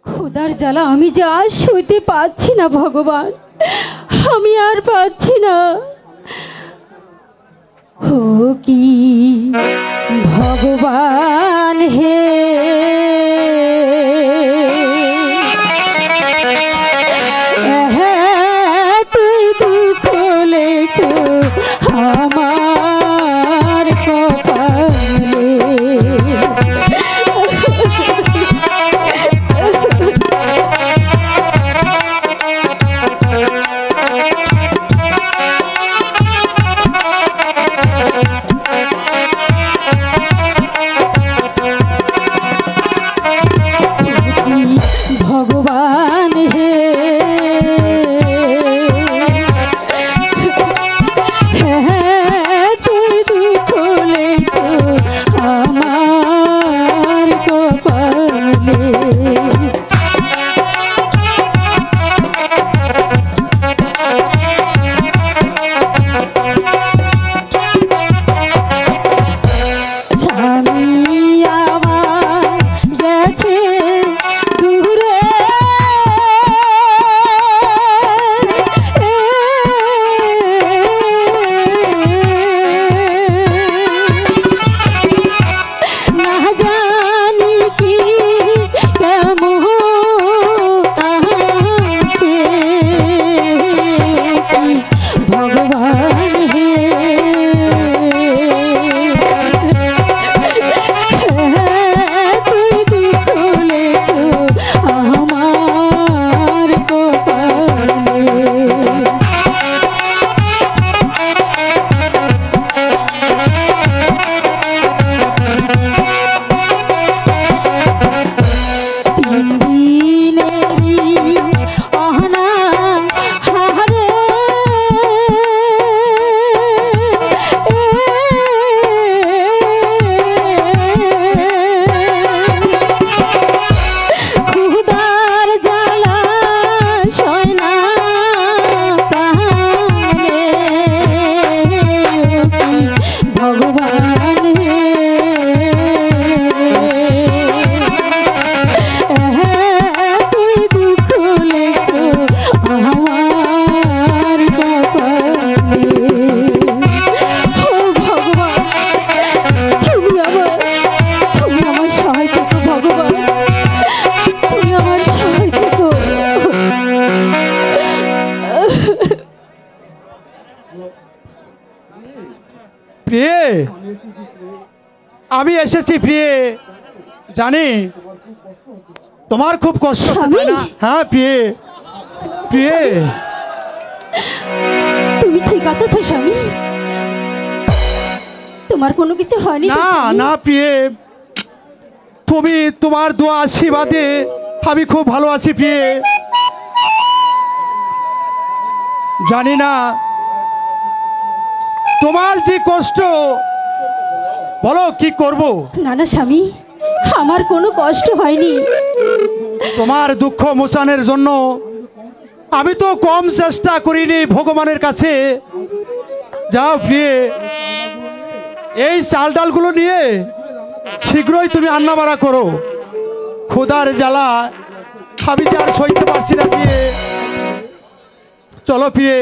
ক্ষুধার জ্বালা আমি যে আর সইতে পারছি না ভগবান, আমি আর পাচ্ছি না। ও কি ভগবান হে, তুই দুঃখ লেছ আমার কপালে। ভগবান হে, তুই দুঃখ লেছ আমার কপালে। প্রিয়ে, আমি এসেছি প্রিয়ে, জানি তোমার খুব কষ্ট হচ্ছে, তাই না? হ্যাঁ প্রিয়ে, প্রিয়ে তুমি ঠিক আছো তো স্বামী? তোমার কোনো কিছু হয়নি তো না? স্বামী? না প্রিয়ে, তুমি তোমার দোয়া আশীর্বাদে আমি খুব ভালো আছি প্রিয়ে। জানি না তোমার যে কষ্ট, বলো কি করব? না না স্বামী, আমার কোনো কষ্ট হয়নি। তোমার দুঃখ মোছানোর জন্য আমি তো কম চেষ্টা করিনি ভগবানের কাছে। যাও প্রিয়ে, এই চাল ডালগুলো নিয়ে শীঘ্রই তুমি রান্না বাড়া করো। ক্ষুধার জ্বালা আমি যে আর সইতে পারছি না প্রিয়ে। চলো প্রিয়ে।